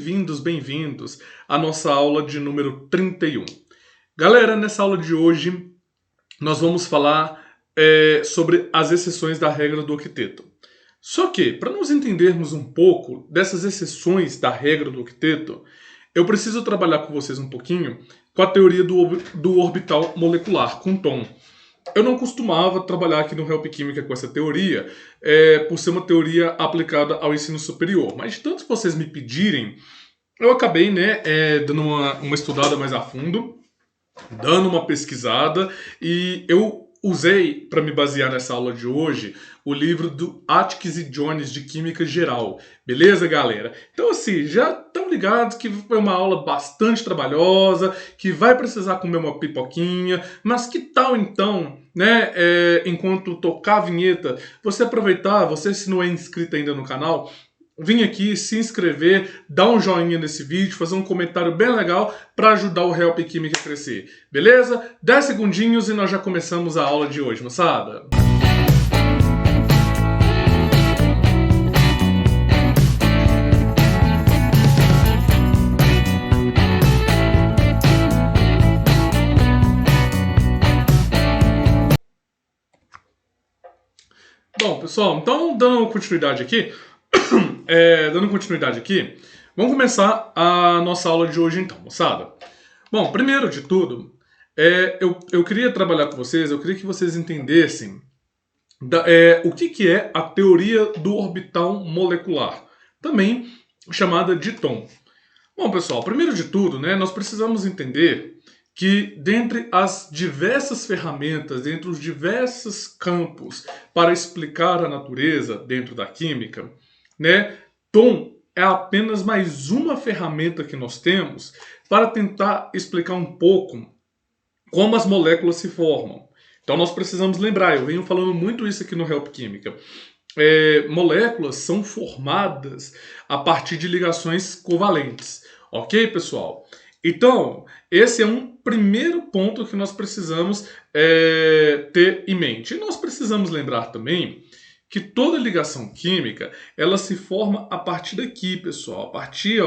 Bem-vindos à nossa aula de número 31. Galera, nessa aula de hoje nós vamos falar sobre as exceções da regra do octeto. Só que, para nós entendermos um pouco dessas exceções da regra do octeto, eu preciso trabalhar com vocês um pouquinho com a teoria do orbital molecular, com Thom. Eu não costumava trabalhar aqui no Help Química com essa teoria, por ser uma teoria aplicada ao ensino superior. Mas de tantos vocês me pedirem, eu acabei dando uma estudada mais a fundo, dando uma pesquisada, e eu usei, para me basear nessa aula de hoje, o livro do Atkins e Jones de Química Geral. Beleza, galera? Então, assim, já estão ligados que foi uma aula bastante trabalhosa, que vai precisar comer uma pipoquinha, mas que tal, então, enquanto tocar a vinheta, você aproveitar, você se não é inscrito ainda no canal, vim aqui se inscrever, dar um joinha nesse vídeo, fazer um comentário bem legal para ajudar o Help Química a crescer. Beleza? 10 segundinhos e nós já começamos a aula de hoje, moçada. Bom, pessoal, então dando continuidade aqui, vamos começar a nossa aula de hoje então, moçada. Bom, primeiro de tudo, eu queria trabalhar com vocês, eu queria que vocês entendessem o que é a teoria do orbital molecular, também chamada de Thom. Bom, pessoal, primeiro de tudo, nós precisamos entender que dentre as diversas ferramentas, dentre os diversos campos para explicar a natureza dentro da química, Thom é apenas mais uma ferramenta que nós temos para tentar explicar um pouco como as moléculas se formam. Então nós precisamos lembrar, eu venho falando muito isso aqui no Help Química, moléculas são formadas a partir de ligações covalentes. Ok, pessoal? Então, esse é um primeiro ponto que nós precisamos ter em mente. E nós precisamos lembrar também que toda ligação química, ela se forma a partir daqui, pessoal. A partir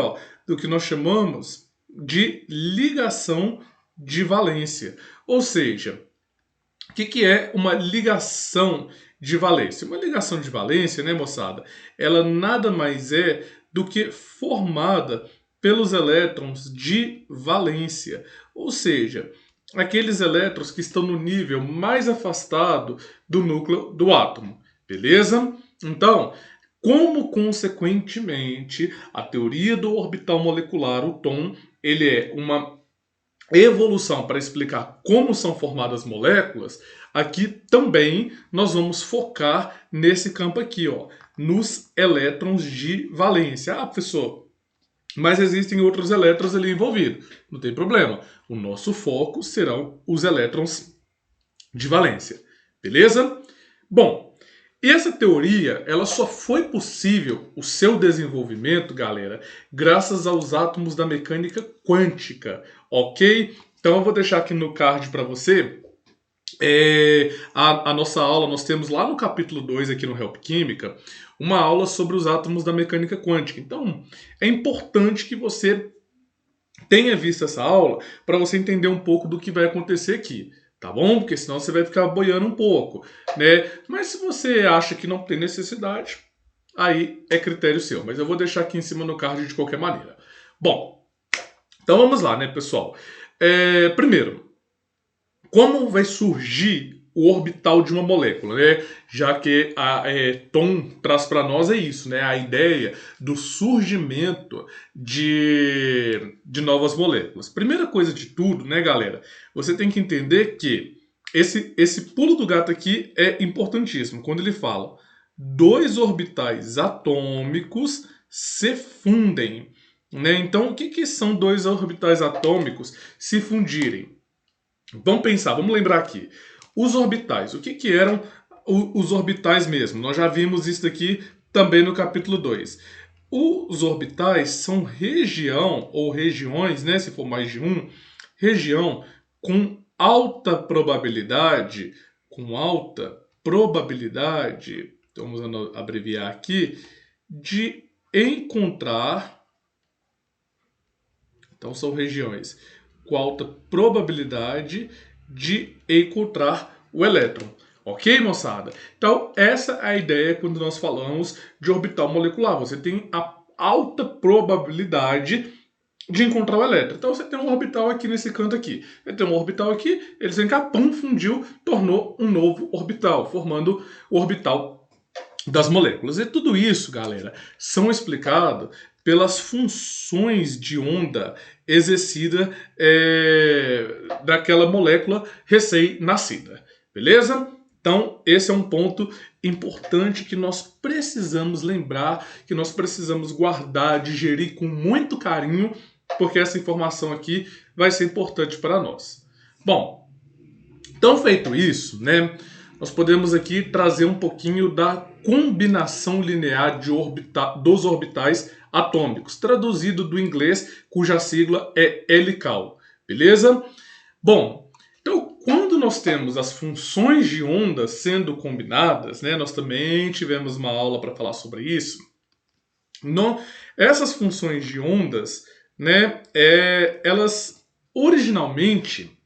do que nós chamamos de ligação de valência. Ou seja, o que é uma ligação de valência? Uma ligação de valência, moçada, ela nada mais é do que formada pelos elétrons de valência, ou seja, aqueles elétrons que estão no nível mais afastado do núcleo do átomo, beleza? Então, como consequentemente a teoria do orbital molecular, o Thom, ele é uma evolução para explicar como são formadas moléculas, aqui também nós vamos focar nesse campo aqui, nos elétrons de valência. Ah, professor, mas existem outros elétrons ali envolvidos. Não tem problema. O nosso foco serão os elétrons de valência. Beleza? Bom, e essa teoria, ela só foi possível, o seu desenvolvimento, galera, graças aos átomos da mecânica quântica, ok? Então eu vou deixar aqui no card para você a nossa aula. Nós temos lá no capítulo 2 aqui no Help Química uma aula sobre os átomos da mecânica quântica. Então é importante que você tenha visto essa aula para você entender um pouco do que vai acontecer aqui. Tá bom? Porque senão você vai ficar boiando um pouco, Mas se você acha que não tem necessidade, aí é critério seu. Mas eu vou deixar aqui em cima no card de qualquer maneira. Bom, então vamos lá, pessoal? Primeiro, como vai surgir o orbital de uma molécula, Já que Thom traz para nós isso, a ideia do surgimento de novas moléculas. Primeira coisa de tudo, galera, você tem que entender que esse pulo do gato aqui é importantíssimo. Quando ele fala dois orbitais atômicos se fundem, Então, o que são dois orbitais atômicos se fundirem? Vamos pensar, vamos lembrar aqui. Os orbitais, o que eram os orbitais mesmo? Nós já vimos isso aqui também no capítulo 2. Os orbitais são região ou regiões, se for mais de um, região com alta probabilidade, vamos abreviar aqui, de encontrar Então são regiões com alta probabilidade de encontrar o elétron. Ok, moçada? Então, essa é a ideia quando nós falamos de orbital molecular. Você tem a alta probabilidade de encontrar o elétron. Então, você tem um orbital aqui nesse canto aqui. Você tem um orbital aqui, eles vem cá, pum, fundiu, tornou um novo orbital, formando o orbital das moléculas. E tudo isso, galera, são explicados pelas funções de onda exercida daquela molécula recém-nascida. Beleza? Então, esse é um ponto importante que nós precisamos lembrar, que nós precisamos guardar, digerir com muito carinho, porque essa informação aqui vai ser importante para nós. Bom, então feito isso, né, nós podemos aqui trazer um pouquinho da combinação linear dos orbitais atômicos, traduzido do inglês, cuja sigla é helical. Beleza? Bom, então quando nós temos as funções de onda sendo combinadas, né, nós também tivemos uma aula para falar sobre isso. Essas funções de ondas, né, elas originalmente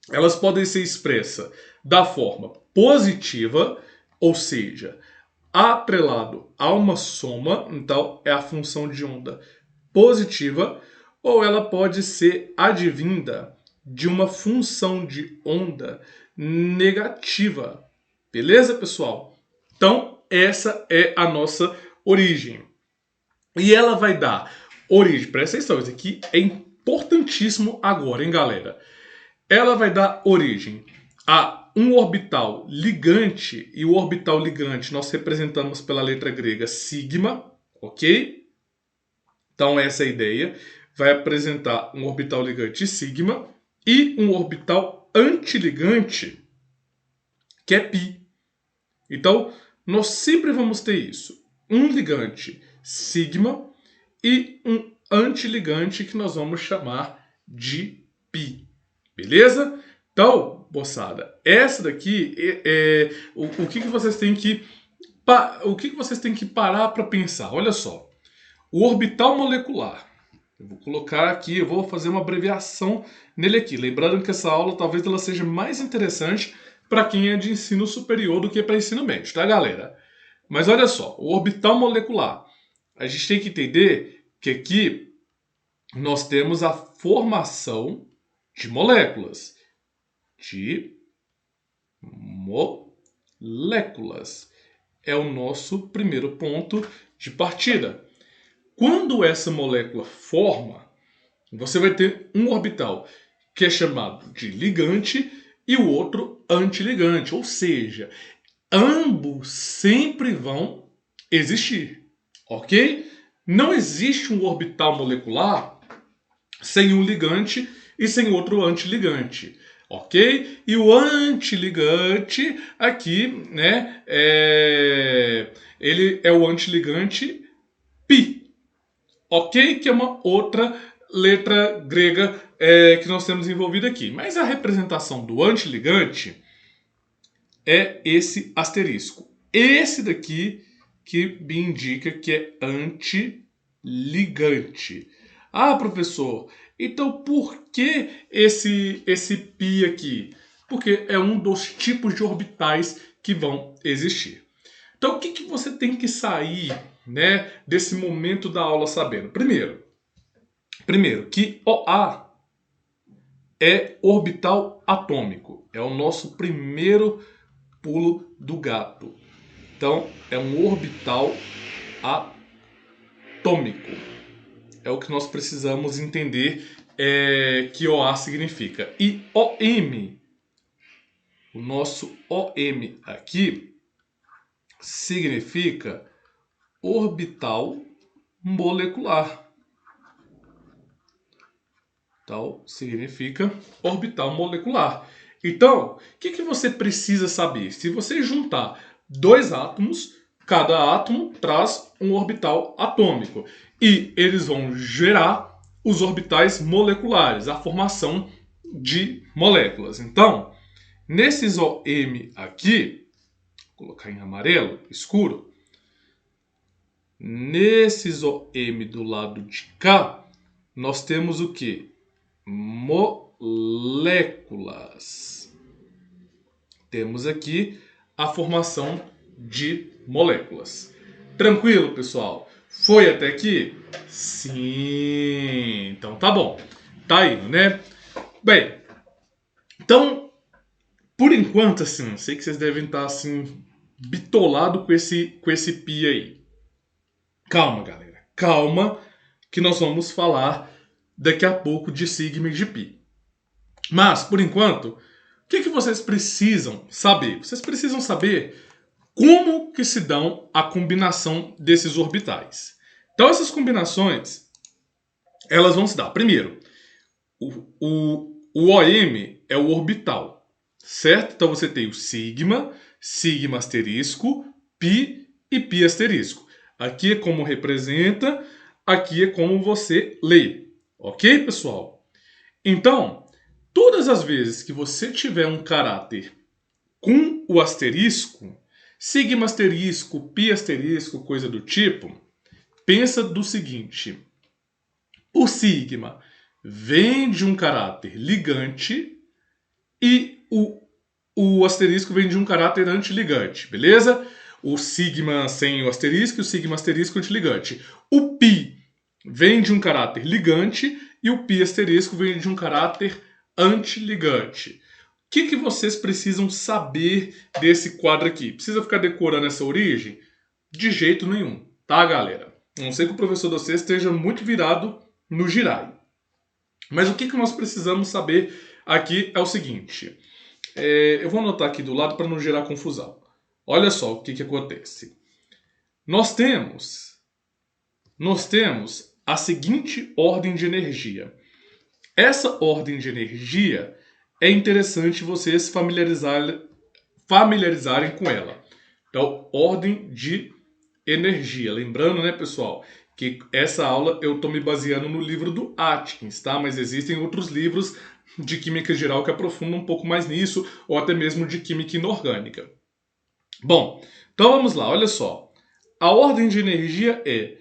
elas podem ser expressas da forma positiva, ou seja, atrelado a uma soma, então é a função de onda positiva, ou ela pode ser advinda de uma função de onda negativa. Beleza, pessoal? Então, essa é a nossa origem. E ela vai dar origem, presta atenção, isso aqui é importantíssimo agora, hein, galera? Ela vai dar origem a um orbital ligante, e o orbital ligante nós representamos pela letra grega sigma, ok? Então essa é a ideia. Vai apresentar um orbital ligante sigma e um orbital antiligante, que é π. Então nós sempre vamos ter isso. Um ligante sigma e um antiligante que nós vamos chamar de π. Beleza? Então, moçada, essa daqui o que vocês têm que parar para pensar. Olha só, o orbital molecular. Eu vou colocar aqui, eu vou fazer uma abreviação nele aqui. Lembrando que essa aula talvez ela seja mais interessante para quem é de ensino superior do que para ensino médio, tá, galera? Mas olha só, o orbital molecular. A gente tem que entender que aqui nós temos a formação de moléculas. De moléculas. É o nosso primeiro ponto de partida. Quando essa molécula forma, você vai ter um orbital que é chamado de ligante e o outro antiligante. Ou seja, ambos sempre vão existir. Ok? Não existe um orbital molecular sem um ligante e sem outro antiligante. Ok? E o antiligante aqui, né, ele é o antiligante π. Ok? Que é uma outra letra grega que nós temos envolvida aqui. Mas a representação do antiligante é esse asterisco. Esse daqui que me indica que é antiligante. Ah, professor, então por que esse π aqui? Porque é um dos tipos de orbitais que vão existir. Então o que você tem que sair, né, desse momento da aula sabendo? Primeiro que OA é orbital atômico. É o nosso primeiro pulo do gato. Então é um orbital atômico. É o que nós precisamos entender que OA significa. E OM, o nosso OM aqui, significa orbital molecular. Então, significa orbital molecular. Então, o que você precisa saber? Se você juntar dois átomos, cada átomo traz um orbital atômico. E eles vão gerar os orbitais moleculares, a formação de moléculas. Então, nesses OM aqui, vou colocar em amarelo escuro, nesses OM do lado de cá, nós temos o quê? Moléculas. Temos aqui a formação de moléculas. Tranquilo, pessoal? Foi até aqui? Sim. Então tá bom. Tá indo, né? Bem, então, por enquanto, assim, sei que vocês devem estar assim bitolado com esse pi aí. Calma, galera. Calma, que nós vamos falar daqui a pouco de sigma e de pi. Mas, por enquanto, o que vocês precisam saber? Vocês precisam saber como que se dão a combinação desses orbitais. Então, essas combinações, elas vão se dar. Primeiro, o OM é o orbital, certo? Então, você tem o sigma, sigma asterisco, pi e pi asterisco. Aqui é como representa, aqui é como você lê. Ok, pessoal? Então, todas as vezes que você tiver um caráter com o asterisco, sigma asterisco, pi asterisco, coisa do tipo, pensa do seguinte: o sigma vem de um caráter ligante e o asterisco vem de um caráter antiligante, beleza? O sigma sem o asterisco e o sigma asterisco antiligante. O pi vem de um caráter ligante e o pi asterisco vem de um caráter antiligante. O que vocês precisam saber desse quadro aqui? Precisa ficar decorando essa origem? De jeito nenhum, tá, galera? A não ser que o professor de vocês esteja muito virado no girai. Mas o que nós precisamos saber aqui é o seguinte. Eu vou anotar aqui do lado para não gerar confusão. Olha só o que acontece. Nós temos a seguinte ordem de energia. Essa ordem de energia é interessante vocês familiarizarem com ela. Então, ordem de energia. Lembrando, né, pessoal, que essa aula eu estou me baseando no livro do Atkins, tá? Mas existem outros livros de química geral que aprofundam um pouco mais nisso, ou até mesmo de química inorgânica. Bom, então vamos lá, olha só. A ordem de energia é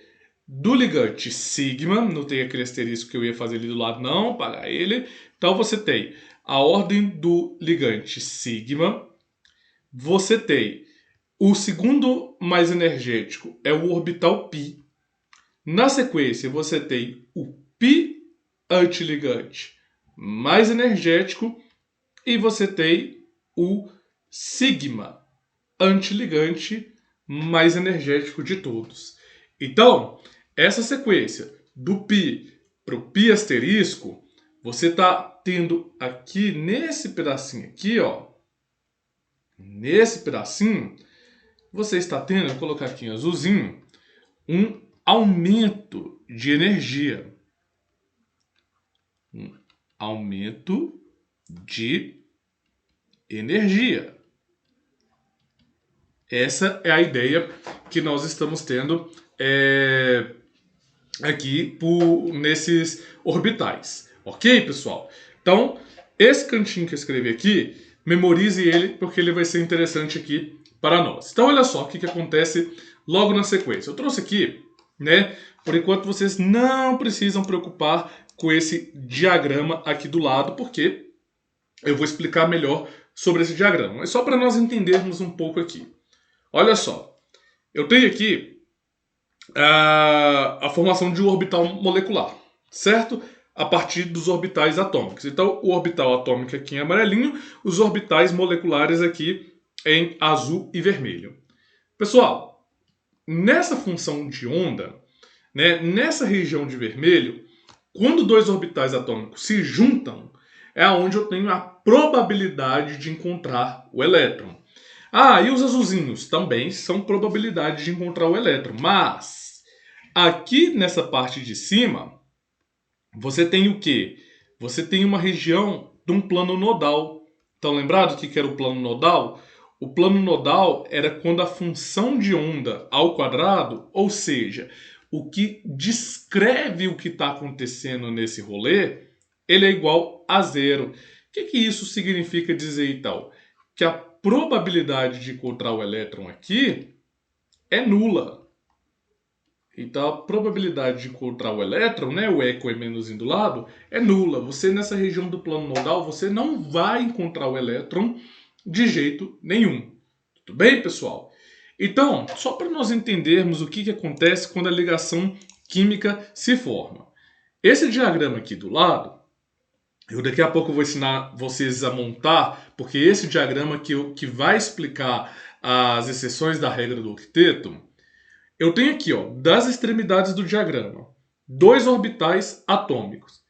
do ligante sigma, não tem aquele asterisco que eu ia fazer ali do lado, não, apagar ele. Então você tem a ordem do ligante sigma, você tem o segundo mais energético, é o orbital π. Na sequência, você tem o π antiligante mais energético e você tem o sigma antiligante mais energético de todos. Então, essa sequência do π para o π asterisco, você está tendo aqui nesse pedacinho aqui, ó, nesse pedacinho, você está tendo, vou colocar aqui em azulzinho, um aumento de energia. Um aumento de energia. Essa é a ideia que nós estamos tendo aqui nesses orbitais. Ok, pessoal? Então, esse cantinho que eu escrevi aqui, memorize ele porque ele vai ser interessante aqui para nós. Então, olha só o que acontece logo na sequência. Eu trouxe aqui, né? Por enquanto, vocês não precisam preocupar com esse diagrama aqui do lado, porque eu vou explicar melhor sobre esse diagrama. Mas só para nós entendermos um pouco aqui. Olha só, eu tenho aqui a formação de um orbital molecular, certo? A partir dos orbitais atômicos. Então, o orbital atômico aqui em amarelinho, os orbitais moleculares aqui em azul e vermelho. Pessoal, nessa função de onda, né, nessa região de vermelho, quando dois orbitais atômicos se juntam, é onde eu tenho a probabilidade de encontrar o elétron. Ah, e os azulzinhos também são probabilidade de encontrar o elétron. Mas, aqui nessa parte de cima, você tem o quê? Você tem uma região de um plano nodal. Estão lembrados do que era o plano nodal? O plano nodal era quando a função de onda ao quadrado, ou seja, o que descreve o que está acontecendo nesse rolê, ele é igual a zero. O que isso significa dizer então? Que a probabilidade de encontrar o elétron aqui é nula. Então a probabilidade de encontrar o elétron, né, o eco é menos do lado, é nula. Você nessa região do plano nodal, você não vai encontrar o elétron de jeito nenhum. Tudo bem, pessoal? Então, só para nós entendermos o que acontece quando a ligação química se forma. Esse diagrama aqui do lado, eu daqui a pouco vou ensinar vocês a montar, porque esse diagrama que vai explicar as exceções da regra do octeto. Eu tenho aqui, ó, das extremidades do diagrama, dois orbitais atômicos.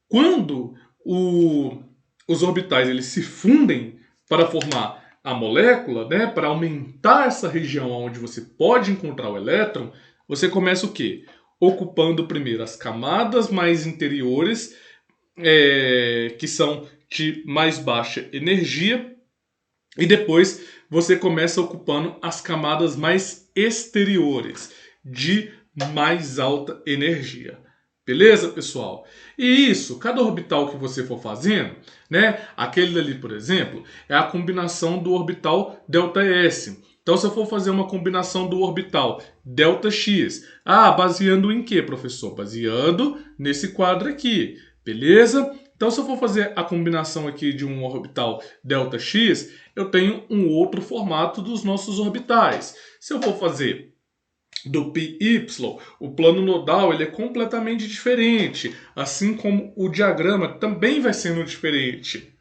Quando os orbitais eles se fundem para formar a molécula, né, para aumentar essa região onde você pode encontrar o elétron, você começa o quê? Ocupando primeiro as camadas mais interiores, que são de mais baixa energia, e depois você começa ocupando as camadas mais exteriores, de mais alta energia. Beleza, pessoal? E isso, cada orbital que você for fazendo, né? Aquele ali, por exemplo, é a combinação do orbital ΔS. Então, se eu for fazer uma combinação do orbital ΔX, baseando em quê, professor? Baseando nesse quadro aqui, beleza? Então, se eu for fazer a combinação aqui de um orbital ΔX, eu tenho um outro formato dos nossos orbitais. Se eu for fazer do PY, o plano nodal ele é completamente diferente, assim como o diagrama também vai sendo diferente.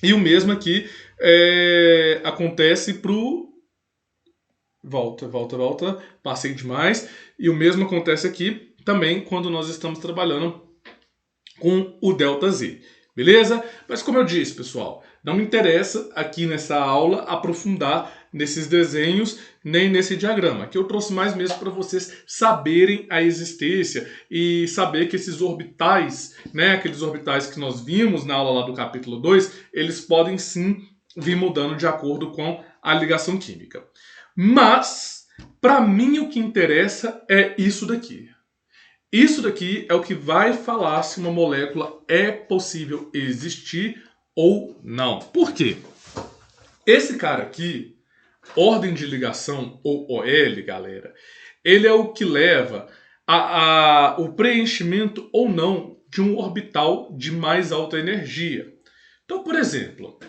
E o mesmo aqui acontece para o... Volta, passei demais. E o mesmo acontece aqui também quando nós estamos trabalhando com o ΔZ. Beleza? Mas como eu disse, pessoal, não me interessa aqui nessa aula aprofundar nesses desenhos nem nesse diagrama, que eu trouxe mais mesmo para vocês saberem a existência e saber que esses orbitais, né, aqueles orbitais que nós vimos na aula lá do capítulo 2, eles podem sim vir mudando de acordo com a ligação química. Mas, para mim, o que interessa é isso daqui. Isso daqui é o que vai falar se uma molécula é possível existir ou não. Por quê? Esse cara aqui, ordem de ligação, ou OL, galera, ele é o que leva o preenchimento ou não de um orbital de mais alta energia. Então, por exemplo,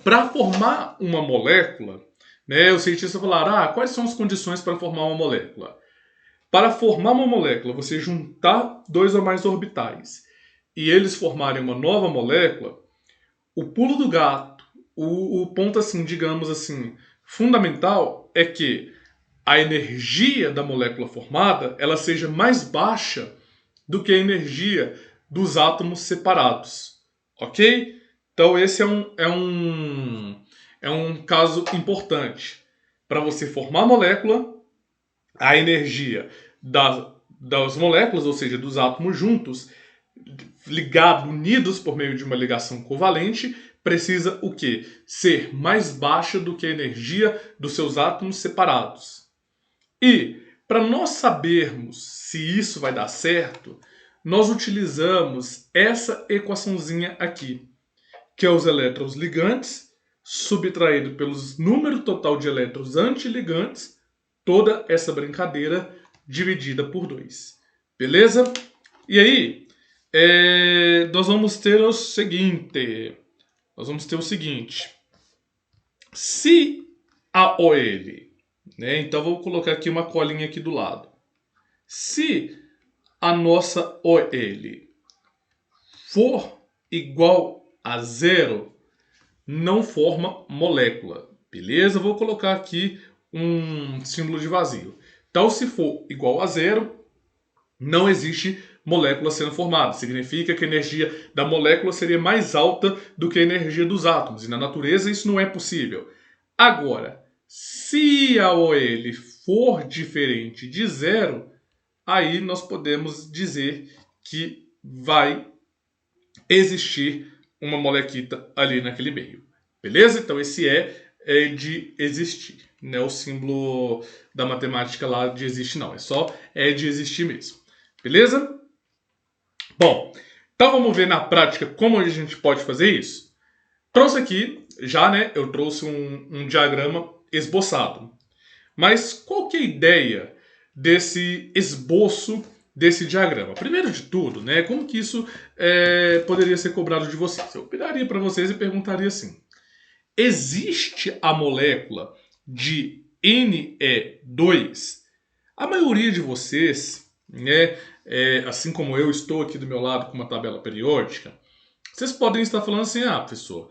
para formar uma molécula, né, os cientistas falaram, quais são as condições para formar uma molécula? Para formar uma molécula, você juntar dois ou mais orbitais e eles formarem uma nova molécula, o pulo do gato, o ponto assim, digamos assim, fundamental é que a energia da molécula formada ela seja mais baixa do que a energia dos átomos separados, ok? Então esse é um caso importante. Para você formar a molécula, a energia das moléculas, ou seja, dos átomos juntos, ligados, unidos por meio de uma ligação covalente, precisa o quê? Ser mais baixa do que a energia dos seus átomos separados. E, para nós sabermos se isso vai dar certo, nós utilizamos essa equaçãozinha aqui, que é os elétrons ligantes, subtraído pelos número total de elétrons antiligantes, toda essa brincadeira dividida por 2. Beleza? E aí, nós vamos ter o seguinte. Se a OL, né? Então vou colocar aqui uma colinha aqui do lado. Se a nossa OL for igual a zero, não forma molécula. Beleza? Vou colocar aqui um símbolo de vazio. Então, se for igual a zero, não existe molécula sendo formada. Significa que a energia da molécula seria mais alta do que a energia dos átomos. E na natureza isso não é possível. Agora, se a OL for diferente de zero, aí nós podemos dizer que vai existir uma molequita ali naquele meio. Beleza? Então esse é de existir. Não é o símbolo da matemática lá de existe não. É só de existir mesmo. Beleza? Bom, então vamos ver na prática como a gente pode fazer isso. Trouxe aqui, já né, eu trouxe um diagrama esboçado. Mas qual que é a ideia desse esboço desse diagrama. Primeiro de tudo, né, como que isso poderia ser cobrado de vocês? Eu viraria para vocês e perguntaria assim: existe a molécula de Ne2? A maioria de vocês, né, assim como eu estou aqui do meu lado com uma tabela periódica, vocês podem estar falando assim: ah, professor,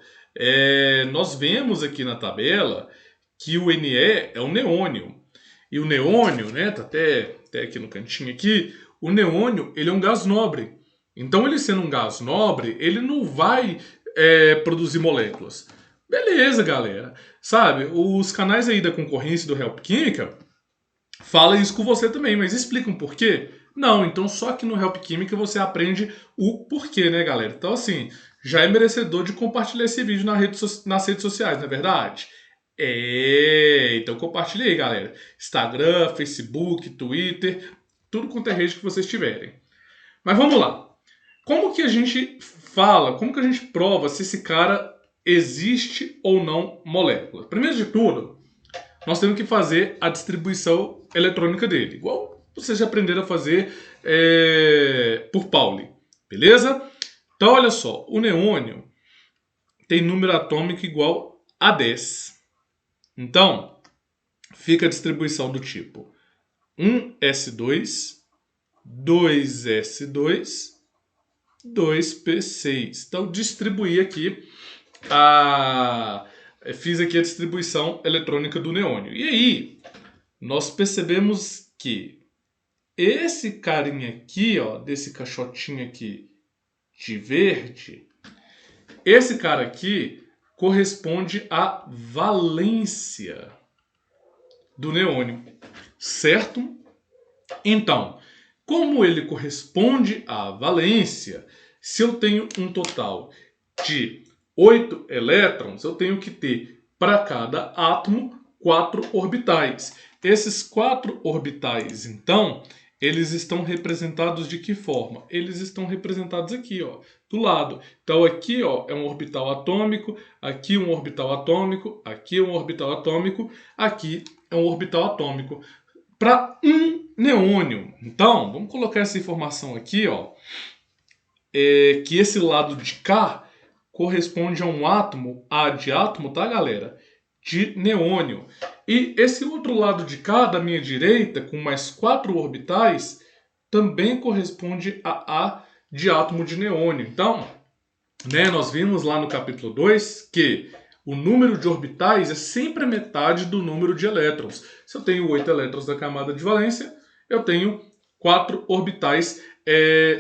nós vemos aqui na tabela que o Ne é um neônio. E o neônio, né, tá até aqui no cantinho aqui, o neônio, ele é um gás nobre. Então, ele sendo um gás nobre, ele não vai produzir moléculas. Beleza, galera. Sabe, os canais aí da concorrência do Help Química falam isso com você também, mas explicam por quê? Não, então só aqui no Help Química você aprende o porquê, né, galera? Então, assim, já é merecedor de compartilhar esse vídeo nas redes sociais, não é verdade? Então compartilha aí, galera. Instagram, Facebook, Twitter, tudo quanto é rede que vocês tiverem. Mas vamos lá. Como que a gente fala, como que a gente prova se esse cara existe ou não molécula? Primeiro de tudo, nós temos que fazer a distribuição eletrônica dele, igual vocês já aprenderam a fazer por Pauli, beleza? Então, olha só, o neônio tem número atômico igual a 10. Então, fica a distribuição do tipo 1s2, 2s2, 2p6. Então, distribuir aqui fiz aqui a distribuição eletrônica do neônio. E aí, nós percebemos que esse carinha aqui, ó, desse caixotinho aqui de verde, esse cara aqui corresponde à valência do neônio, certo? Então, como ele corresponde à valência, se eu tenho um total de 8 elétrons, eu tenho que ter para cada átomo 4 orbitais. Esses 4 orbitais, então, eles estão representados de que forma? Eles estão representados aqui, ó, do lado. Então aqui, ó, é um orbital atômico, aqui um orbital atômico, aqui um orbital atômico, aqui é um orbital atômico para um neônio. Então, vamos colocar essa informação aqui, ó, que esse lado de cá corresponde a um átomo, A de átomo, tá, galera? De neônio. E esse outro lado de cá, da minha direita, com mais 4 orbitais, também corresponde a A de átomo de neônio. Então, né, nós vimos lá no capítulo 2 que o número de orbitais é sempre a metade do número de elétrons. Se eu tenho 8 elétrons da camada de valência, eu tenho 4 orbitais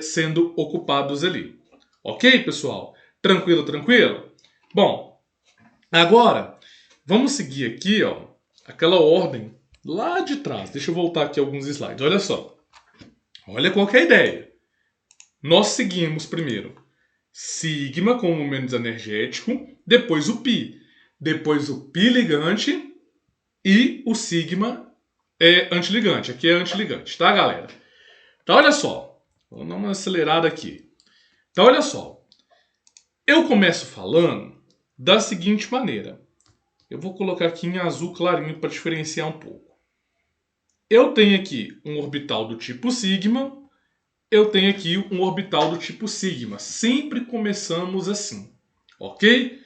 sendo ocupados ali. Ok, pessoal? Tranquilo, tranquilo? Bom, agora vamos seguir aqui, ó, aquela ordem lá de trás. Deixa eu voltar aqui alguns slides. Olha só. Olha qual que é a ideia. Nós seguimos primeiro sigma como menos energético, depois o pi, depois o pi ligante e o sigma antiligante. Aqui é antiligante, tá, galera? Então, olha só. Vamos dar uma acelerada aqui. Então, olha só. Eu começo falando da seguinte maneira. Eu vou colocar aqui em azul clarinho para diferenciar um pouco. Eu tenho aqui um orbital do tipo sigma. Eu tenho aqui um orbital do tipo sigma. Sempre começamos assim, ok?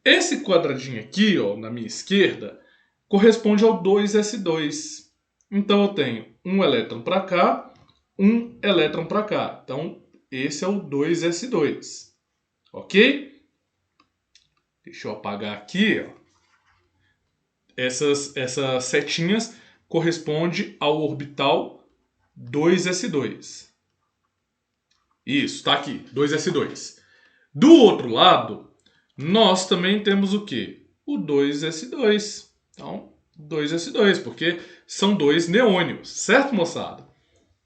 Esse quadradinho aqui, ó, na minha esquerda, corresponde ao 2s2. Então eu tenho um elétron para cá, um elétron para cá. Então esse é o 2s2, ok? Deixa eu apagar aqui, ó. Essas setinhas correspondem ao orbital 2s2. Isso, tá aqui, 2s2. Do outro lado, nós também temos o quê? O 2s2. Então, 2s2, porque são dois neônios, certo, moçada?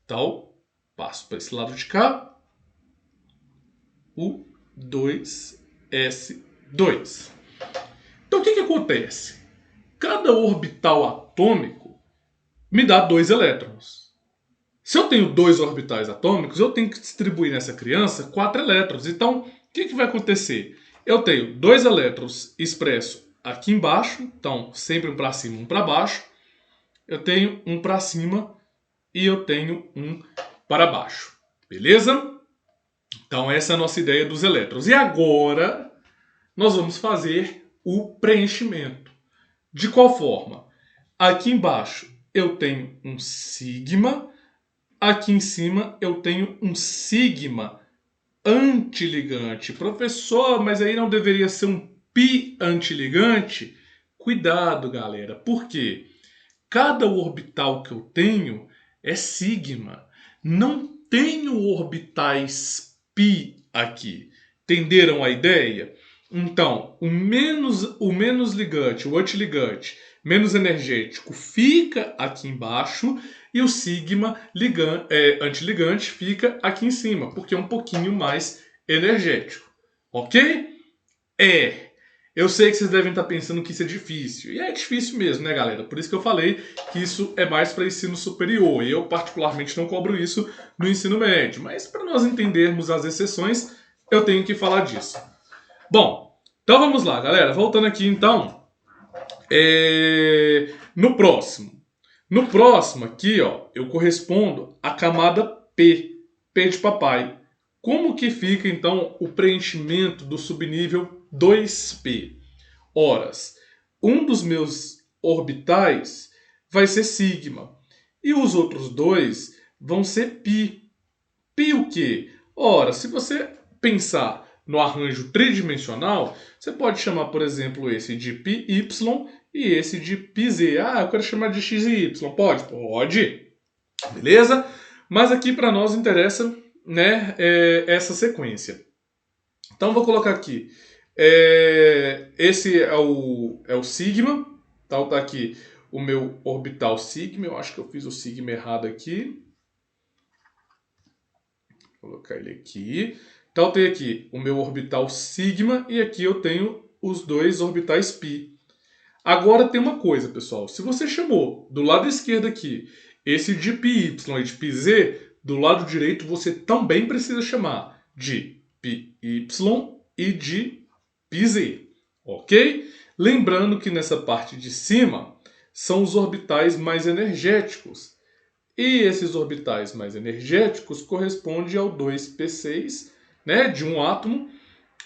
Então, passo para esse lado de cá. O 2s2. Então, o que acontece? Cada orbital atômico me dá 2 elétrons. Se eu tenho 2 orbitais atômicos, eu tenho que distribuir nessa criança 4 elétrons. Então, o que vai acontecer? Eu tenho 2 elétrons expressos aqui embaixo, então sempre um para cima, um para baixo. Eu tenho um para cima e eu tenho um para baixo. Beleza? Então essa é a nossa ideia dos elétrons. E agora nós vamos fazer o preenchimento. De qual forma? Aqui embaixo eu tenho um sigma, aqui em cima eu tenho um sigma antiligante. Professor, mas aí não deveria ser um pi antiligante? Cuidado, galera. Por quê? Cada orbital que eu tenho é sigma. Não tenho orbitais pi aqui. Entenderam a ideia? Então, o menos ligante, o antiligante, menos energético, fica aqui embaixo e o sigma antiligante fica aqui em cima, porque é um pouquinho mais energético. Ok? Eu sei que vocês devem estar pensando que isso é difícil. E é difícil mesmo, né, galera? Por isso que eu falei que isso é mais para ensino superior. E eu, particularmente, não cobro isso no ensino médio. Mas para nós entendermos as exceções, eu tenho que falar disso. Bom, então vamos lá, galera. Voltando aqui, então. No próximo. No próximo aqui, ó, eu correspondo à camada P. P de papai. Como que fica, então, o preenchimento do subnível 2P? Horas, um dos meus orbitais vai ser sigma. E os outros dois vão ser π. Π o quê? Ora, se você pensar no arranjo tridimensional, você pode chamar, por exemplo, esse de πy e esse de πz. Ah, eu quero chamar de x e y. Pode? Pode. Beleza? Mas aqui para nós interessa, né, essa sequência. Então vou colocar aqui. Esse é o sigma. Então tá aqui o meu orbital sigma. Eu acho que eu fiz o sigma errado aqui. Vou colocar ele aqui. Então tem aqui o meu orbital sigma e aqui eu tenho os dois orbitais π. Agora tem uma coisa, pessoal. Se você chamou do lado esquerdo aqui esse de πy e de πz, do lado direito você também precisa chamar de πy e de πz, ok? Lembrando que nessa parte de cima são os orbitais mais energéticos. E esses orbitais mais energéticos correspondem ao 2p6, né, de um átomo,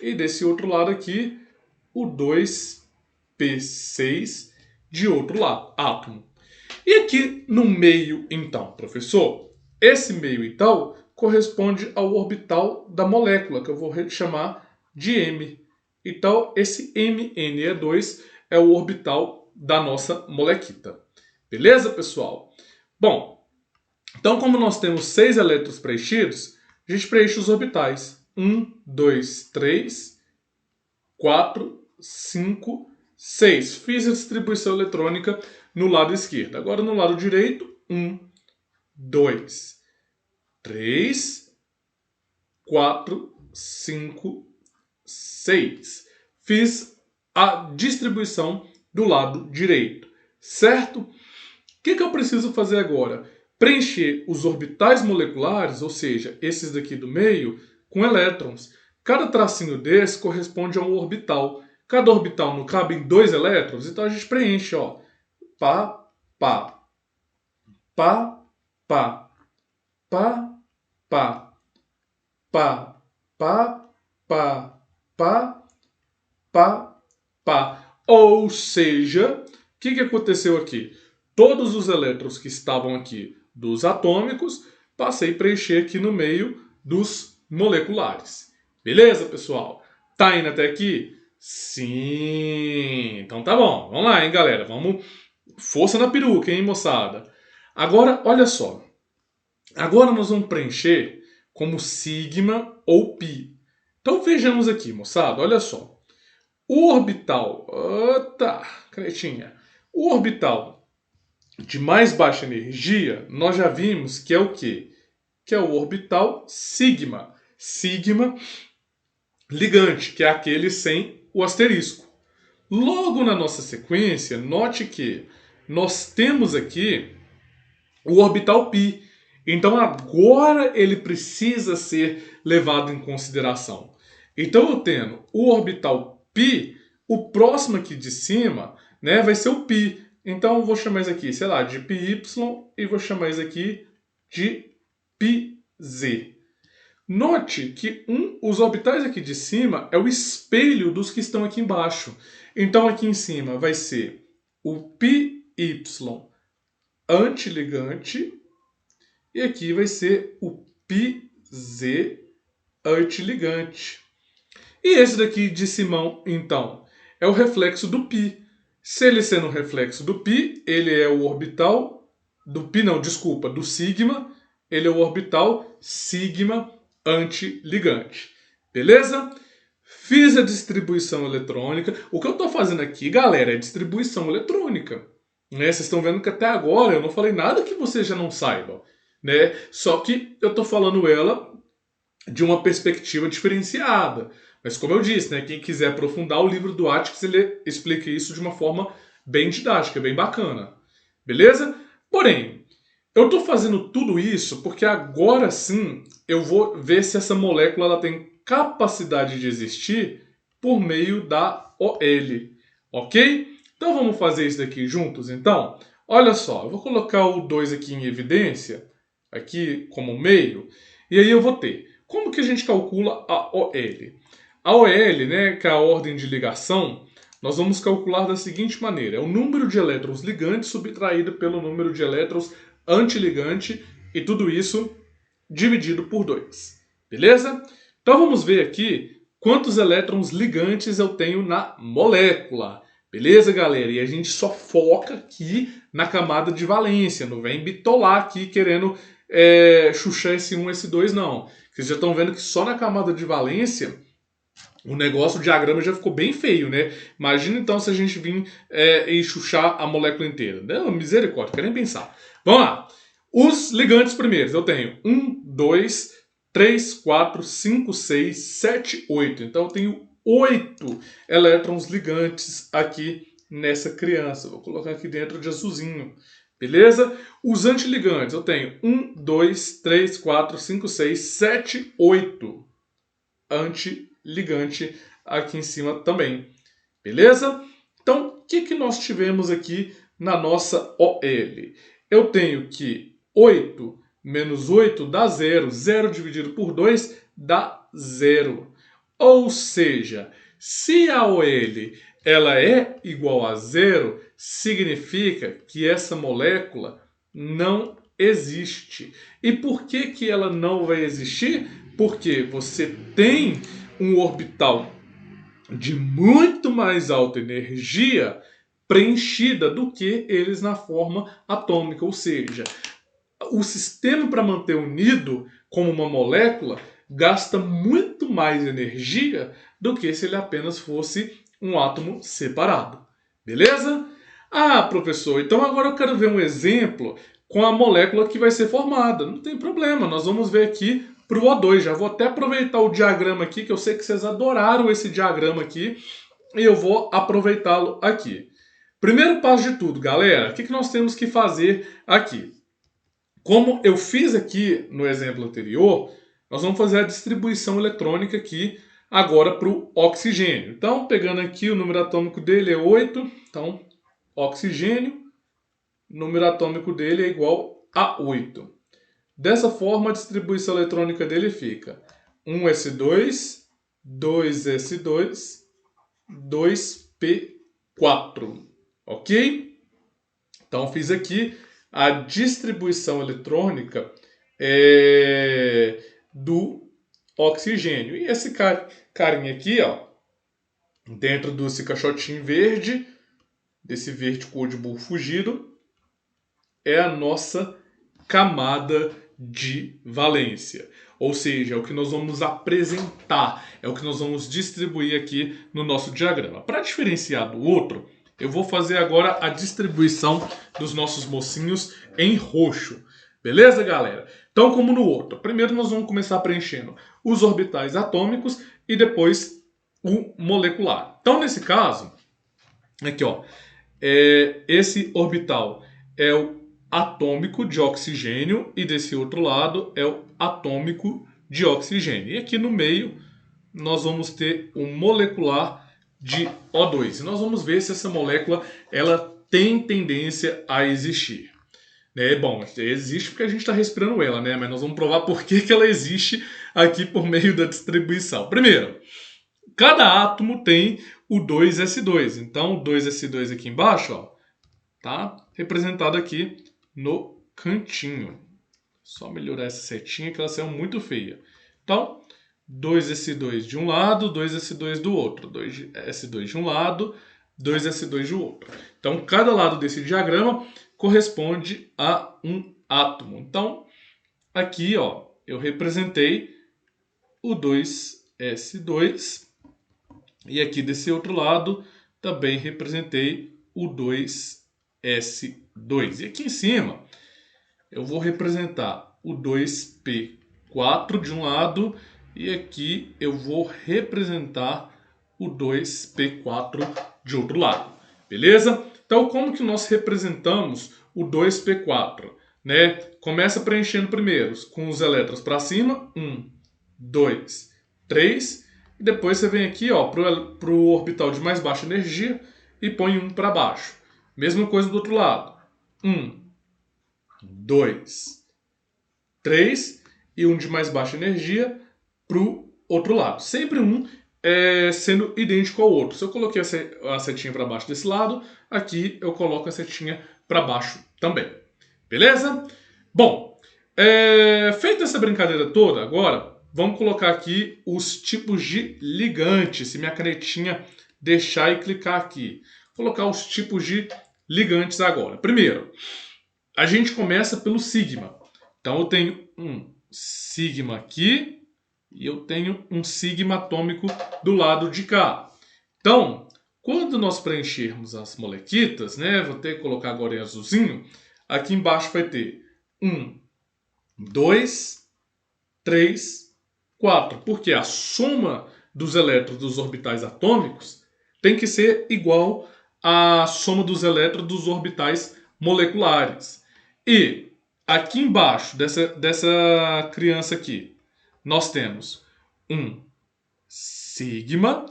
e desse outro lado aqui, o 2p6 de outro lado, átomo. E aqui no meio, então, professor, esse meio, então, corresponde ao orbital da molécula, que eu vou chamar de M. Então, esse MNE2 é o orbital da nossa molequita. Beleza, pessoal? Bom, então como nós temos 6 elétrons preenchidos, a gente preenche os orbitais. 1, 2, 3, 4, 5, 6. Fiz a distribuição eletrônica no lado esquerdo. Agora no lado direito, 1, 2, 3, 4, 5, 6. Fiz a distribuição do lado direito, certo? O que eu preciso fazer agora? Preencher os orbitais moleculares, ou seja, esses daqui do meio, com elétrons. Cada tracinho desse corresponde a um orbital. Cada orbital não cabe em 2 elétrons, então a gente preenche, ó. Pá, pá. Pá, pá. Pá, pá. Pá, pá, pá. Pá, pá, pá. Ou seja, o que aconteceu aqui? Todos os elétrons que estavam aqui dos atômicos, passei a preencher aqui no meio dos moleculares. Beleza, pessoal? Tá indo até aqui? Sim! Então tá bom. Vamos lá, hein, galera? Vamos... Força na peruca, hein, moçada? Agora, olha só. Agora nós vamos preencher como sigma ou π. Então vejamos aqui, moçada. Olha só. O orbital... Tá, canetinha. O orbital de mais baixa energia, nós já vimos que é o quê? Que é o orbital sigma. Sigma ligante, que é aquele sem o asterisco. Logo na nossa sequência, note que nós temos aqui o orbital π. Então agora ele precisa ser levado em consideração. Então eu tendo o orbital π, o próximo aqui de cima, né, vai ser o π. Então eu vou chamar isso aqui, sei lá, de πy e vou chamar isso aqui de πz. Note que os orbitais aqui de cima é o espelho dos que estão aqui embaixo. Então aqui em cima vai ser o πy antiligante e aqui vai ser o πz antiligante. E esse daqui de Simão, então, é o reflexo do π. Se ele sendo o reflexo do π, ele é o orbital do π, não, desculpa, do sigma, ele é o orbital sigma antiligante. Beleza? Fiz a distribuição eletrônica. O que eu estou fazendo aqui, galera, é distribuição eletrônica. Né? Vocês estão vendo que até agora eu não falei nada que vocês já não saibam. Né? Só que eu estou falando ela de uma perspectiva diferenciada. Mas como eu disse, né, quem quiser aprofundar, o livro do Atticus ele explica isso de uma forma bem didática, bem bacana. Beleza? Porém, eu estou fazendo tudo isso porque agora sim eu vou ver se essa molécula ela tem capacidade de existir por meio da OL. Ok? Então vamos fazer isso daqui juntos então? Olha só, eu vou colocar o 2 aqui em evidência, aqui como meio, e aí eu vou ter. Como que a gente calcula a OL? A OL, né, que é a ordem de ligação, nós vamos calcular da seguinte maneira. É o número de elétrons ligantes subtraído pelo número de elétrons antiligante e tudo isso dividido por 2. Beleza? Então vamos ver aqui quantos elétrons ligantes eu tenho na molécula. Beleza, galera? E a gente só foca aqui na camada de valência. Não vem bitolar aqui querendo chuchar esse 1, esse 2, não. Vocês já estão vendo que só na camada de valência o negócio, o diagrama já ficou bem feio, né? Imagina então se a gente vir e chuchar a molécula inteira. Não, misericórdia, quero nem pensar. Vamos lá. Os ligantes primeiros. Eu tenho 1, 2, 3, 4, 5, 6, 7, 8. Então eu tenho 8 elétrons ligantes aqui nessa criança. Vou colocar aqui dentro de azulzinho. Beleza? Os antiligantes. Eu tenho 1, 2, 3, 4, 5, 6, 7, 8 antiligante aqui em cima também. Beleza? Então, o que nós tivemos aqui na nossa OL? Eu tenho que 8 menos 8 dá 0. 0 dividido por 2 dá 0. Ou seja, se a OL ela é igual a 0, significa que essa molécula não existe. E por que ela não vai existir? Porque você tem um orbital de muito mais alta energia preenchida do que eles na forma atômica. Ou seja, o sistema para manter unido como uma molécula gasta muito mais energia do que se ele apenas fosse um átomo separado. Beleza? Ah, professor, então agora eu quero ver um exemplo com a molécula que vai ser formada. Não tem problema, nós vamos ver aqui para o O2. Já vou até aproveitar o diagrama aqui, que eu sei que vocês adoraram esse diagrama aqui, e eu vou aproveitá-lo aqui. Primeiro passo de tudo, galera, o que nós temos que fazer aqui? Como eu fiz aqui no exemplo anterior, nós vamos fazer a distribuição eletrônica aqui agora para o oxigênio. Então, pegando aqui, o número atômico dele é 8, então, oxigênio, o número atômico dele é igual a 8. Dessa forma, a distribuição eletrônica dele fica 1s2, 2s2, 2p4. Ok? Então, fiz aqui a distribuição eletrônica do oxigênio. E esse carinha aqui, ó, dentro desse caixotinho verde, desse verde cor de burro fugido, é a nossa camada de valência. Ou seja, é o que nós vamos apresentar, é o que nós vamos distribuir aqui no nosso diagrama. Para diferenciar do outro, eu vou fazer agora a distribuição dos nossos mocinhos em roxo. Beleza, galera? Então, como no outro, primeiro nós vamos começar preenchendo os orbitais atômicos e depois o molecular. Então, nesse caso, aqui, ó, esse orbital é o atômico de oxigênio e desse outro lado é o atômico de oxigênio. E aqui no meio nós vamos ter o molecular de O2. E nós vamos ver se essa molécula ela tem tendência a existir. Bom, existe porque a gente está respirando ela, né? Mas nós vamos provar por que ela existe aqui por meio da distribuição. Primeiro, cada átomo tem o 2s2. Então, o 2s2 aqui embaixo, ó, tá representado aqui no cantinho. Só melhorar essa setinha que ela saiu muito feia. Então, 2s2 de um lado, 2s2 do outro. 2s2 de um lado, 2s2 do outro. Então, cada lado desse diagrama corresponde a um átomo. Então, aqui, ó, eu representei o 2s2 e aqui desse outro lado também representei o 2s2. E aqui em cima eu vou representar o 2p4 de um lado e aqui eu vou representar o 2p4 de outro lado. Beleza? Então, como que nós representamos o 2p4? Né? Começa preenchendo primeiro com os elétrons para cima. 1, 2, 3. E depois você vem aqui para o orbital de mais baixa energia e põe 1 para baixo. Mesma coisa do outro lado. 1, 2, 3 e um de mais baixa energia para o outro lado. Sempre um sendo idêntico ao outro. Se eu coloquei a setinha para baixo desse lado, aqui eu coloco a setinha para baixo também. Beleza? Bom, feita essa brincadeira toda, agora vamos colocar aqui os tipos de ligante. Se minha canetinha deixar e clicar aqui. Vou colocar os tipos de ligantes agora. Primeiro, a gente começa pelo sigma. Então eu tenho um sigma aqui e eu tenho um sigma atômico do lado de cá. Então, quando nós preenchermos as molequitas, né, vou ter que colocar agora em azulzinho, aqui embaixo vai ter 1, 2, 3, 4. Porque a soma dos elétrons dos orbitais atômicos tem que ser igual à soma dos elétrons dos orbitais moleculares. E aqui embaixo dessa criança aqui, nós temos um sigma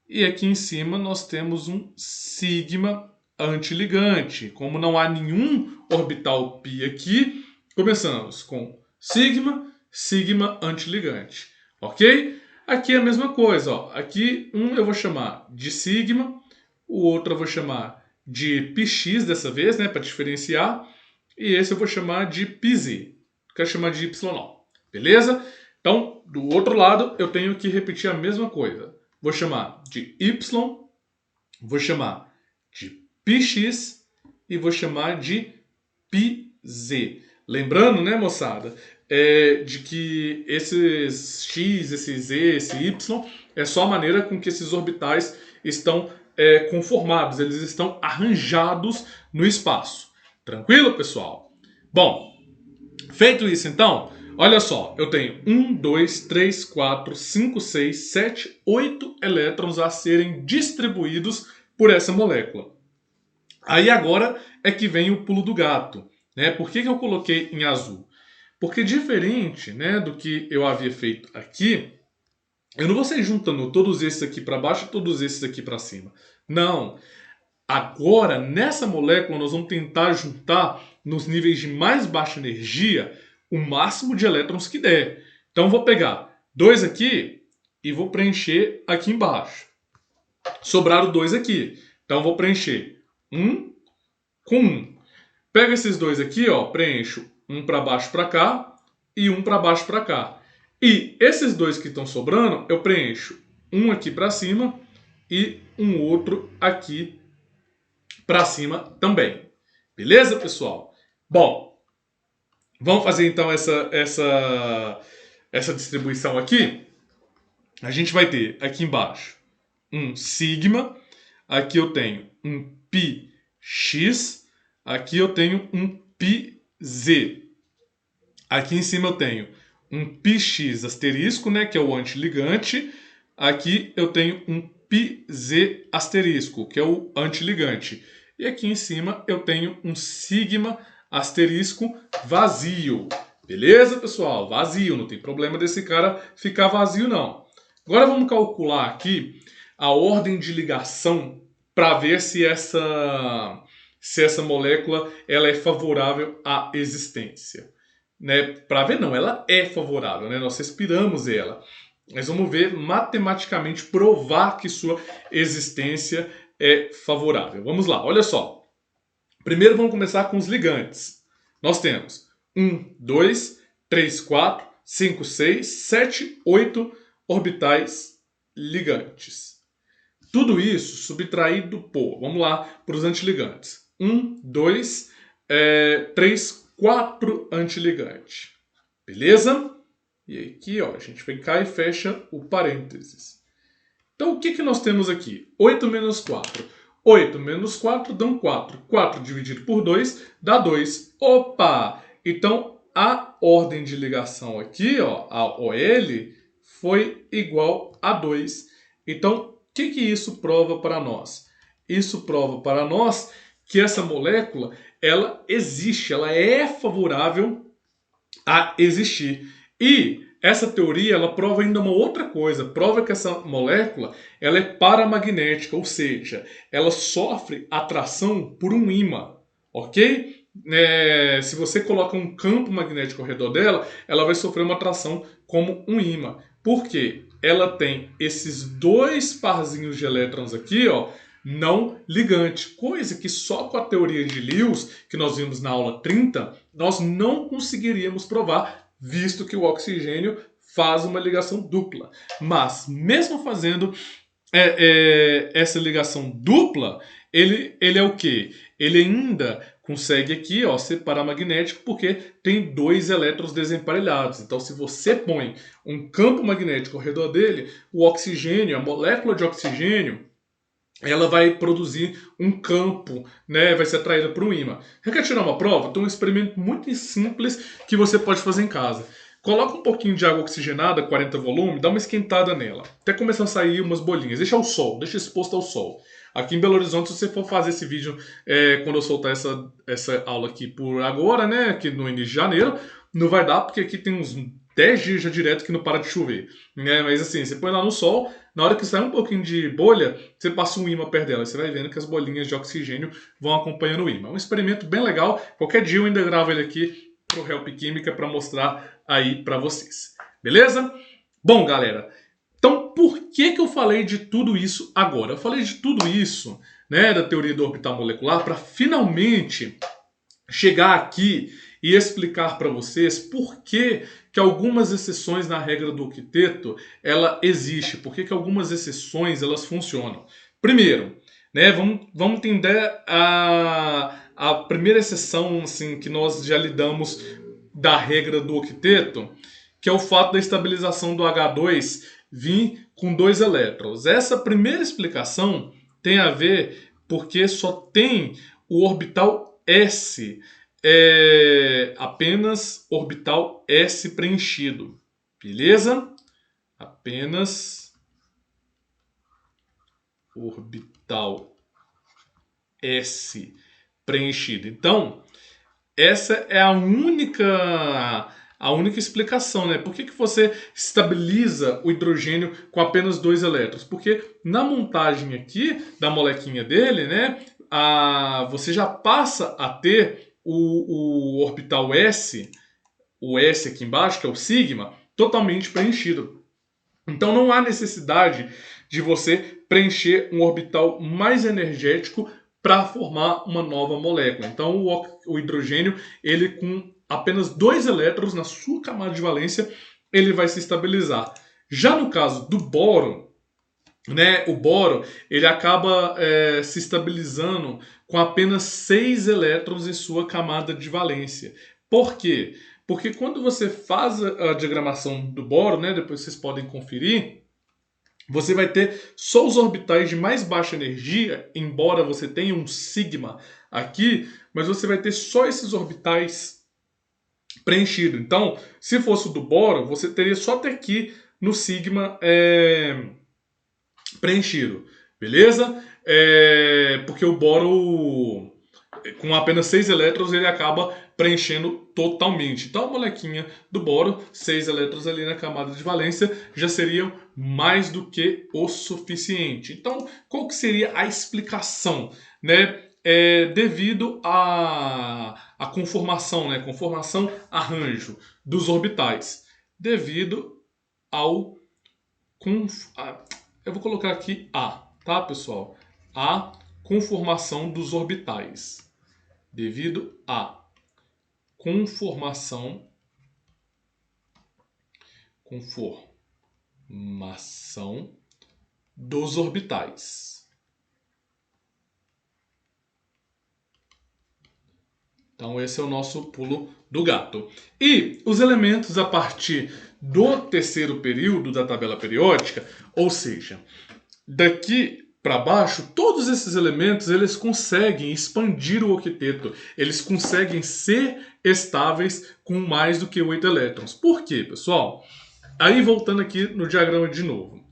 e aqui em cima nós temos um sigma antiligante. Como não há nenhum orbital pi aqui, começamos com sigma, sigma antiligante. Ok? Aqui é a mesma coisa. Ó. Aqui um eu vou chamar de sigma, o outro eu vou chamar de px dessa vez, né, para diferenciar. E esse eu vou chamar de pz. Quero chamar de y. Beleza? Então, do outro lado, eu tenho que repetir a mesma coisa. Vou chamar de y, vou chamar de px e vou chamar de pz. Lembrando, né, moçada, de que esses x, esse z, esse y, é só a maneira com que esses orbitais estão conformados. Eles estão arranjados no espaço. Tranquilo, pessoal? Bom, feito isso então, olha só, eu tenho 1, 2, 3, 4, 5, 6, 7, 8 elétrons a serem distribuídos por essa molécula. Aí agora é que vem o pulo do gato. Né? Por que eu coloquei em azul? Porque diferente, né, do que eu havia feito aqui, eu não vou sair juntando todos esses aqui para baixo e todos esses aqui para cima. Não. Agora, nessa molécula, nós vamos tentar juntar nos níveis de mais baixa energia o máximo de elétrons que der. Então, vou pegar 2 aqui e vou preencher aqui embaixo. Sobraram 2 aqui. Então, vou preencher 1 com 1. Pego esses 2 aqui, ó, preencho um para baixo para cá e um para baixo para cá. E esses 2 que estão sobrando, eu preencho um aqui para cima e um outro aqui para cima também. Beleza, pessoal? Bom, vamos fazer então essa distribuição aqui. A gente vai ter aqui embaixo um sigma, aqui eu tenho um πx, aqui eu tenho um πz. Aqui em cima eu tenho um πx asterisco, né, que é o antiligante. Aqui eu tenho um πz asterisco, que é o antiligante. E aqui em cima eu tenho um sigma asterisco vazio. Beleza, pessoal? Vazio, não tem problema desse cara ficar vazio, não. Agora vamos calcular aqui a ordem de ligação para ver se se essa molécula ela é favorável à existência. Né? Para ver, não, ela é favorável, né? Nós respiramos ela. Mas vamos ver matematicamente provar que sua existência é favorável. Vamos lá, olha só. Primeiro vamos começar com os ligantes. Nós temos 1, 2, 3, 4, 5, 6, 7, 8 orbitais ligantes. Tudo isso subtraído por, vamos lá, para os antiligantes. 1, 2, 3, 4 antiligantes. Beleza? E aqui, ó, a gente vem cá e fecha o parênteses. Então, o que nós temos aqui? 8 menos 4. 8 menos 4 dão 4. 4 dividido por 2 dá 2. Opa! Então, a ordem de ligação aqui, ó, a OL, foi igual a 2. Então, o que isso prova para nós? Isso prova para nós que essa molécula, ela existe, ela é favorável a existir. E essa teoria, ela prova ainda uma outra coisa, prova que essa molécula, ela é paramagnética, ou seja, ela sofre atração por um ímã, ok? Se você coloca um campo magnético ao redor dela, ela vai sofrer uma atração como um ímã. Por quê? Ela tem esses dois parzinhos de elétrons aqui, ó, não ligante, coisa que só com a teoria de Lewis, que nós vimos na aula 30, nós não conseguiríamos provar, visto que o oxigênio faz uma ligação dupla. Mas, mesmo fazendo essa ligação dupla, ele é o quê? Ele ainda consegue aqui, ó, ser paramagnético porque tem dois elétrons desemparelhados. Então, se você põe um campo magnético ao redor dele, o oxigênio, a molécula de oxigênio, ela vai produzir um campo, né? Vai ser atraída por um ímã. Quer tirar uma prova? Tem um experimento muito simples que você pode fazer em casa. Coloca um pouquinho de água oxigenada, 40 volume, dá uma esquentada nela. Até começar a sair umas bolinhas. Deixa ao sol, deixa exposto ao sol. Aqui em Belo Horizonte, se você for fazer esse vídeo quando eu soltar essa aula aqui por agora, né? Aqui no início de janeiro, não vai dar porque aqui tem uns 10 dias já direto que não para de chover. Né? Mas assim, você põe lá no sol, na hora que sai um pouquinho de bolha, você passa um ímã perto dela. Você vai vendo que as bolinhas de oxigênio vão acompanhando o ímã. É um experimento bem legal. Qualquer dia eu ainda gravo ele aqui pro Help Química para mostrar aí para vocês. Beleza? Bom, galera, então por que eu falei de tudo isso agora? Eu falei de tudo isso, né, da teoria do orbital molecular, para finalmente chegar aqui e explicar para vocês por que algumas exceções na regra do octeto ela existe, por que algumas exceções elas funcionam. Primeiro, né, vamos entender a primeira exceção assim, que nós já lidamos da regra do octeto, que é o fato da estabilização do H2 vir com dois elétrons. Essa primeira explicação tem a ver porque só tem o orbital S, apenas orbital S preenchido. Beleza? Apenas orbital S preenchido. Então, essa é a única explicação, né? Por que você estabiliza o hidrogênio com apenas dois elétrons? Porque na montagem aqui da molequinha dele, né, você já passa a ter o orbital S, o S aqui embaixo, que é o sigma, totalmente preenchido. Então não há necessidade de você preencher um orbital mais energético para formar uma nova molécula. Então o hidrogênio, ele com apenas dois elétrons na sua camada de valência, ele vai se estabilizar. Já no caso do boro, né, o boro ele acaba se estabilizando com apenas 6 elétrons em sua camada de valência. Por quê? Porque quando você faz a diagramação do boro, né, depois vocês podem conferir, você vai ter só os orbitais de mais baixa energia, embora você tenha um sigma aqui, mas você vai ter só esses orbitais preenchidos. Então, se fosse o do boro, você teria só até aqui no sigma preenchido, beleza? Porque o boro, com apenas 6 elétrons, ele acaba preenchendo totalmente. Então a molequinha do boro, 6 elétrons ali na camada de valência, já seriam mais do que o suficiente. Então, qual que seria a explicação, né? devido à conformação, né? Conformação arranjo dos orbitais. Devido ao... eu vou colocar aqui A, tá, pessoal? A conformação dos orbitais. Devido à conformação dos orbitais. Então esse é o nosso pulo do gato. E os elementos a partir do terceiro período da tabela periódica, ou seja, daqui para baixo, todos esses elementos eles conseguem expandir o octeto, eles conseguem ser estáveis com mais do que 8 elétrons. Por quê, pessoal? Aí voltando aqui no diagrama de novo.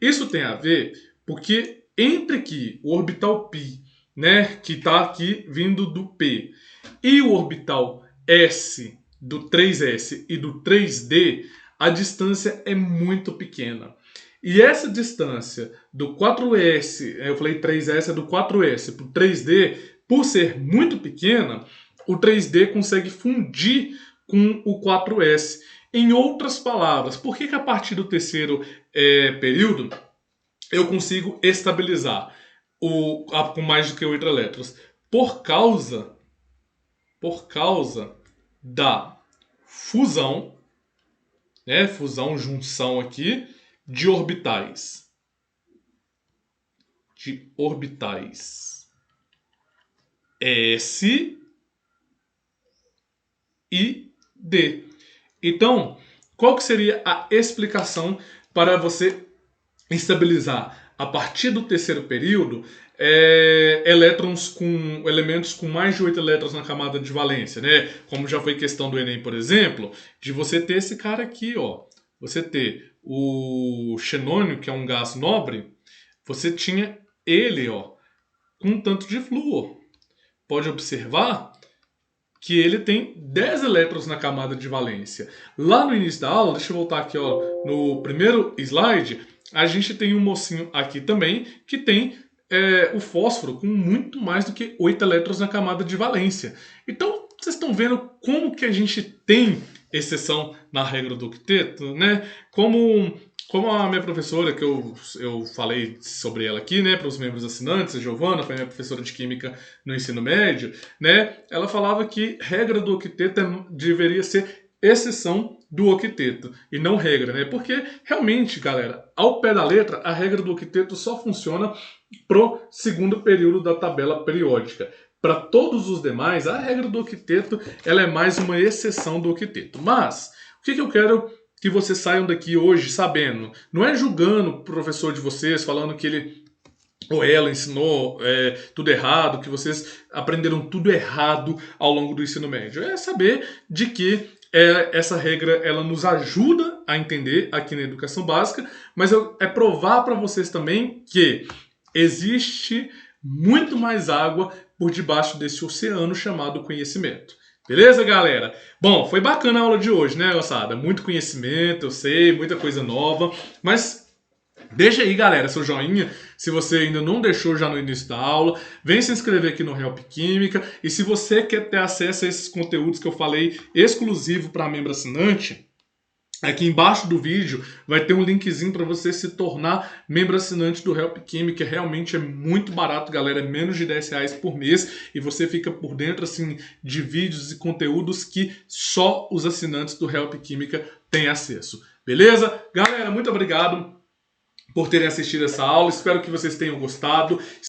Isso tem a ver porque entre aqui o orbital π, né, que está aqui vindo do P, e o orbital S do 3s e do 3d, a distância é muito pequena. E essa distância do 4s, eu falei 3s é do 4s para o 3d, por ser muito pequena, o 3d consegue fundir com o 4s. Em outras palavras, por que a partir do terceiro período eu consigo estabilizar com mais do que 8 elétrons? Por causa da fusão, né, junção aqui, de orbitais. S e D. Então, qual que seria a explicação para você estabilizar a partir do terceiro período elementos com mais de 8 elétrons na camada de valência, né? Como já foi questão do Enem, por exemplo, de você ter esse cara aqui, ó. Você ter o xenônio, que é um gás nobre, você tinha ele, ó, com um tanto de flúor. Pode observar que ele tem 10 elétrons na camada de valência. Lá no início da aula, deixa eu voltar aqui, ó, no primeiro slide, a gente tem um mocinho aqui também que tem o fósforo com muito mais do que 8 elétrons na camada de valência. Então, vocês estão vendo como que a gente tem exceção na regra do octeto, né? Como a minha professora, que eu falei sobre ela aqui, né, para os membros assinantes, a Giovana, foi minha professora de Química no ensino médio, né, ela falava que regra do octeto deveria ser exceção do octeto e não regra, né? Porque realmente, galera, ao pé da letra, a regra do octeto só funciona pro segundo período da tabela periódica. Para todos os demais, a regra do octeto ela é mais uma exceção do octeto. Mas, o que eu quero que vocês saiam daqui hoje sabendo? Não é julgando o professor de vocês, falando que ele ou ela ensinou tudo errado, que vocês aprenderam tudo errado ao longo do ensino médio. É saber de que essa regra ela nos ajuda a entender aqui na educação básica, mas é provar para vocês também que existe muito mais água por debaixo desse oceano chamado conhecimento. Beleza, galera? Bom, foi bacana a aula de hoje, né, moçada? Muito conhecimento, eu sei, muita coisa nova, mas deixa aí, galera, seu joinha, se você ainda não deixou já no início da aula. Vem se inscrever aqui no Help Química. E se você quer ter acesso a esses conteúdos que eu falei exclusivo para membro assinante, aqui embaixo do vídeo vai ter um linkzinho para você se tornar membro assinante do Help Química. Realmente é muito barato, galera, é menos de R$10 por mês e você fica por dentro assim de vídeos e conteúdos que só os assinantes do Help Química têm acesso. Beleza? Galera, muito obrigado por terem assistido essa aula. Espero que vocês tenham gostado.